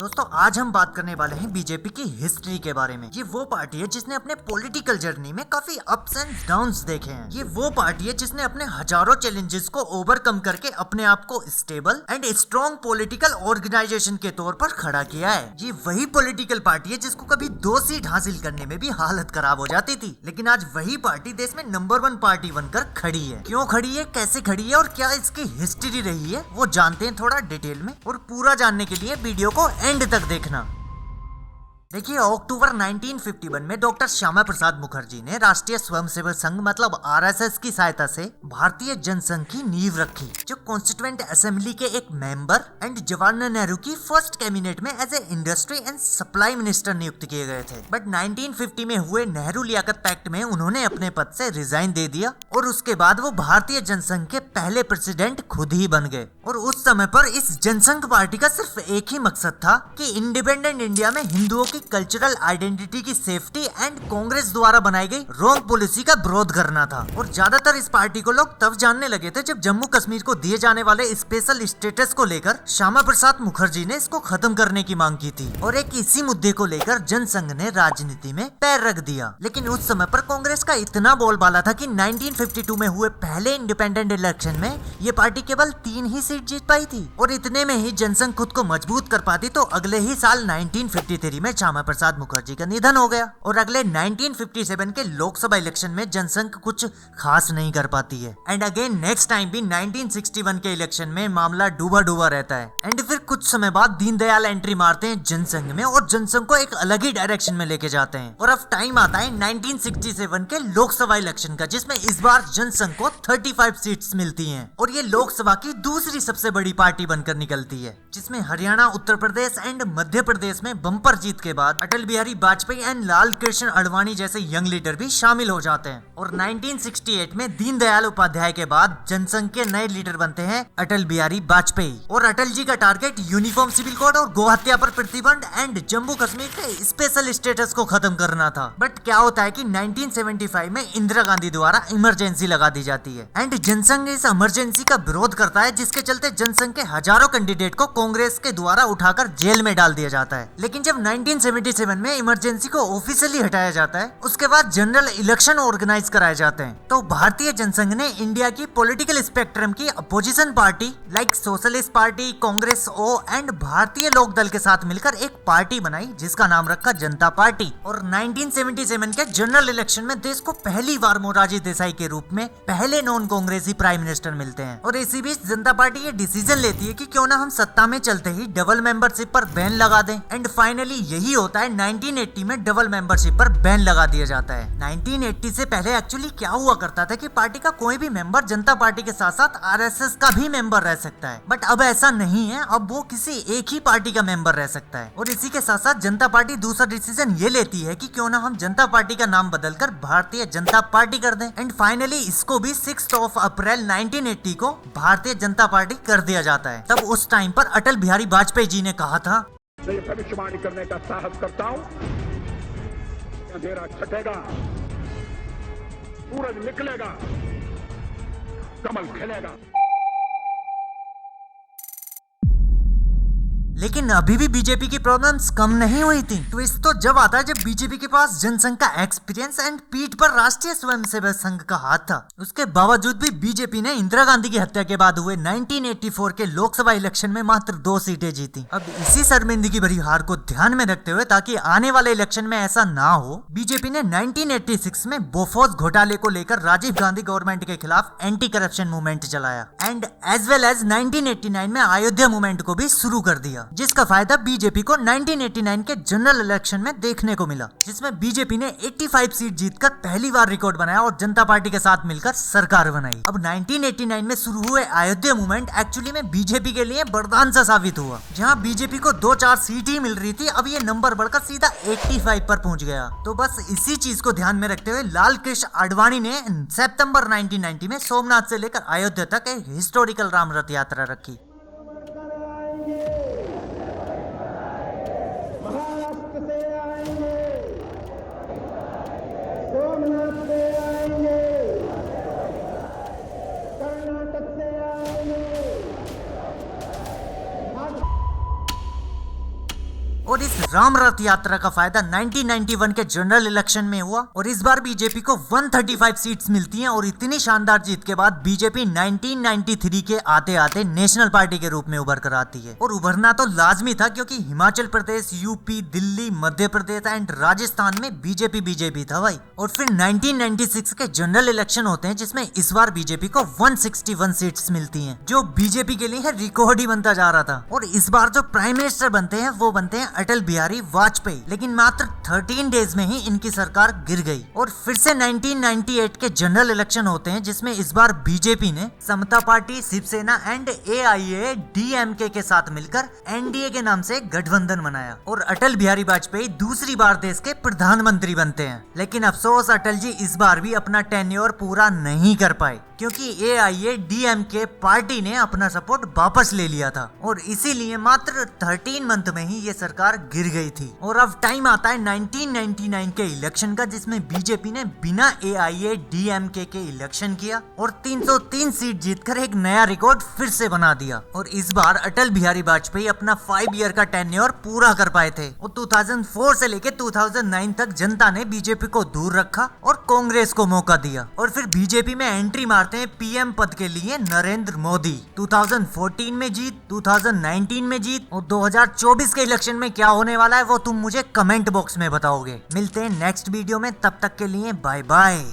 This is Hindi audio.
दोस्तों आज हम बात करने वाले हैं बीजेपी की हिस्ट्री के बारे में। ये वो पार्टी है जिसने अपने पॉलिटिकल जर्नी में काफी अप्स एंड डाउन्स देखे हैं। ये वो पार्टी है जिसने अपने हजारों चैलेंजेस को ओवरकम करके अपने आप को stable and strong political organisation के तौर पर खड़ा किया है। ये वही पॉलिटिकल पार्टी है जिसको कभी 2 सीट हासिल करने में भी हालत खराब हो जाती थी, लेकिन आज वही पार्टी देश में नंबर 1 पार्टी बनकर खड़ी है। क्यों खड़ी है, कैसे खड़ी है और क्या इसकी हिस्ट्री रही है, वो जानते हैं थोड़ा डिटेल में। और पूरा जानने के लिए वीडियो को एंड तक देखना। देखिए, अक्टूबर 1951 में डॉक्टर श्यामा प्रसाद मुखर्जी ने राष्ट्रीय स्वयंसेवक संघ मतलब आरएसएस की सहायता से भारतीय जनसंघ की नींव रखी, जो कॉन्स्टिट्यूएंट असेंबली के एक मेंबर एंड जवाहरलाल नेहरू की फर्स्ट कैबिनेट में as a industry and supply minister नियुक्त किए गए थे। बट 1950 में हुए नेहरू लियाकत पैक्ट में उन्होंने अपने पद से रिजाइन दे दिया और उसके बाद वो भारतीय जनसंघ के पहले प्रेसिडेंट खुद ही बन गए। और उस समय पर इस जनसंघ पार्टी का सिर्फ एक ही मकसद था कि इंडिपेंडेंट इंडिया में हिंदुओं की कल्चरल आइडेंटिटी की सेफ्टी एंड कांग्रेस द्वारा बनाई गई रॉन्ग पॉलिसी का विरोध करना था। और ज्यादातर इस पार्टी को लोग तब जानने लगे थे जब जम्मू कश्मीर को दिए जाने वाले स्पेशल स्टेटस को लेकर श्यामा प्रसाद मुखर्जी ने इसको खत्म करने की मांग की थी। और एक इसी मुद्दे को लेकर जनसंघ ने राजनीति में पैर रख दिया। लेकिन उस समय पर कांग्रेस का इतना बोलबाला था कि 1952 में हुए पहले इंडिपेंडेंट इलेक्शन में ये पार्टी केवल 3 ही सीट जीत पाई थी। और इतने में ही जनसंघ खुद को मजबूत कर पाती तो अगले ही साल 1953 में श्यामा प्रसाद मुखर्जी का निधन हो गया। और अगले 1957 के लोकसभा इलेक्शन में जनसंघ कुछ खास नहीं कर पाती है। एंड अगेन नेक्स्ट टाइम भी 1961 के इलेक्शन में मामला डूबा डूबा रहता है। एंड फिर कुछ समय बाद दीनदयाल एंट्री मारते हैं जनसंघ में और जनसंघ को एक अलग ही डायरेक्शन में लेके जाते हैं। और अब टाइम आता है 1967 के लोकसभा इलेक्शन का, जिसमें इस बार जनसंघ को 35 सीट्स मिलती हैं। और ये लोकसभा की दूसरी सबसे बड़ी पार्टी बनकर निकलती है, जिसमें हरियाणा, उत्तर प्रदेश एंड मध्य प्रदेश में बम्पर जीत के बाद अटल बिहारी वाजपेयी एंड लाल कृष्ण आडवाणी जैसे यंग लीडर भी शामिल हो जाते हैं। और 1968 में दीनदयाल उपाध्याय के बाद जनसंघ के नए लीडर बनते हैं अटल बिहारी वाजपेयी। और अटल जी का टारगेट यूनिफॉर्म सिविल कोड और गो हत्या पर प्रतिबंध एंड जम्मू कश्मीर के स्पेशल स्टेटस को खत्म करना था। बट क्या होता है कि 1975 में इंदिरा गांधी द्वारा इमरजेंसी लगा दी जाती है एंड जनसंघ इस इमरजेंसी का विरोध करता है, जिसके चलते जनसंघ के हजारों कैंडिडेट को कांग्रेस के द्वारा उठाकर जेल में डाल दिया जाता है। लेकिन जब 1977 में इमरजेंसी को ऑफिशियली हटाया जाता है, उसके बाद जनरल इलेक्शन ऑर्गेनाइज कराए जाते हैं, तो भारतीय जनसंघ ने इंडिया की पॉलिटिकल स्पेक्ट्रम की opposition party like socialist party, Congress and भारतीय लोक दल के साथ मिलकर एक पार्टी बनाई, जिसका नाम रखा जनता पार्टी। और 1977 के जनरल इलेक्शन में देश को पहली बार मोरारजी देसाई के रूप में पहले नॉन कांग्रेसी प्राइम मिनिस्टर मिलते हैं। और इसी बीच जनता पार्टी ये डिसीजन लेती है कि क्यों ना हम सत्ता में चलते ही डबल मेंबरशिप पर बैन लगा दें। एंड फाइनली यही होता है, 1980 में डबल मेंबरशिप पर बैन लगा दिया जाता है। 1980 से पहले एक्चुअली क्या हुआ करता था कि पार्टी का कोई भी मेंबर जनता पार्टी के साथ साथ आरएसएस का भी मेंबर रह सकता है, बट अब ऐसा नहीं है। अब वो किसी एक ही पार्टी का मेंबर रह सकता है। और इसी के साथ साथ जनता पार्टी दूसरा डिसीजन ये लेती है कि क्यों ना हम जनता पार्टी का नाम बदलकर भारतीय जनता पार्टी कर दें। एंड फाइनली इसको भी 6 अप्रैल 1980 को भारतीय जनता पार्टी कर दिया जाता है। तब उस टाइम पर अटल बिहारी वाजपेयी जी ने कहा था, मैं ये भविष्यवाणी करने का साहस करता हूं, अंधेरा छटेगा, सूरज निकलेगा, कमल खिलेगा। लेकिन अभी भी बीजेपी की प्रॉब्लम्स कम नहीं हुई थी। ट्विस्ट तो जब आता है जब बीजेपी के पास जनसंघ का एक्सपीरियंस एंड पीठ पर राष्ट्रीय स्वयंसेवक संघ का हाथ था। उसके बावजूद भी बीजेपी ने इंदिरा गांधी की हत्या के बाद हुए 1984 के लोकसभा इलेक्शन में मात्र 2 सीटें जीती। अब इसी शर्मिंदगी भरी हार को ध्यान में रखते हुए, ताकि आने वाले इलेक्शन में ऐसा ना हो, बीजेपी ने 1986 में बोफोर्स घोटाले को लेकर राजीव गांधी गवर्नमेंट के खिलाफ एंटी करप्शन मूवमेंट चलाया एंड एज वेल एज 1989 में अयोध्या मूवमेंट को भी शुरू कर दिया, जिसका फायदा बीजेपी को 1989 के जनरल इलेक्शन में देखने को मिला, जिसमें बीजेपी ने 85 सीट जीतकर पहली बार रिकॉर्ड बनाया और जनता पार्टी के साथ मिलकर सरकार बनाई। अब 1989 में शुरू हुए अयोध्या मूवमेंट एक्चुअली में बीजेपी के लिए वरदान सा साबित हुआ। जहां बीजेपी को 2-4 सीट ही मिल रही थी, अब ये नंबर बढ़कर सीधा 85 पर पहुंच गया। तो बस इसी चीज को ध्यान में रखते हुए लाल कृष्ण आडवाणी ने सितंबर 1990 में सोमनाथ से लेकर अयोध्या तक एक हिस्टोरिकल राम रथ यात्रा रखी। महाराष्ट्र से आएंगे, सोमनाथ से आएंगे, कर्नाटक से आएंगे, और इस राम रथ यात्रा का फायदा 1991 के जनरल इलेक्शन में हुआ और इस बार बीजेपी को 135 सीट्स मिलती हैं और इतनी शानदार जीत के बाद बीजेपी 1993 के आते आते नेशनल पार्टी के रूप में उभर कर आती है। और उभरना तो लाजमी था क्योंकि हिमाचल प्रदेश, यूपी, दिल्ली, मध्य प्रदेश एंड राजस्थान में बीजेपी था भाई। और फिर 1996 के जनरल इलेक्शन होते हैं जिसमें इस बार बीजेपी को 161 सीट्स मिलती हैं, जो बीजेपी के लिए रिकॉर्ड ही बनता जा रहा था। और इस बार जो प्राइम मिनिस्टर बनते हैं वो बनते हैं अटल बिहारी वाजपेयी, लेकिन मात्र 13 डेज में ही इनकी सरकार गिर गई। और फिर से 1998 के जनरल इलेक्शन होते हैं जिसमें इस बार बीजेपी ने समता पार्टी, शिवसेना एंड AIADMK के साथ मिलकर NDA के नाम से गठबंधन बनाया और अटल बिहारी वाजपेयी दूसरी बार देश के प्रधानमंत्री बनते हैं। लेकिन अफसोस अटल जी इस बार भी अपना टेन्योर पूरा नहीं कर पाए क्योंकि AIADMK पार्टी ने अपना सपोर्ट वापस ले लिया था और इसीलिए मात्र 13 मंथ में ही ये सरकार गिर गई थी। और अब टाइम आता है 1999 के इलेक्शन का जिसमें बीजेपी ने बिना AIADMK के इलेक्शन किया और 303 सीट जीतकर एक नया रिकॉर्ड फिर से बना दिया। और इस बार अटल बिहारी वाजपेयी अपना 5 ईयर का टेन्योर पूरा कर पाए थे और 2004 से लेकर 2009 तक जनता ने बीजेपी को दूर रखा और कांग्रेस को मौका दिया। और फिर बीजेपी में एंट्री मारते हैं PM पद के लिए नरेंद्र मोदी। 2014 में जीत, 2019 में जीत और 2024 के इलेक्शन में क्या होने वाला है वो तुम मुझे कमेंट बॉक्स में बताओगे। मिलते हैं नेक्स्ट वीडियो में, तब तक के लिए बाय बाय।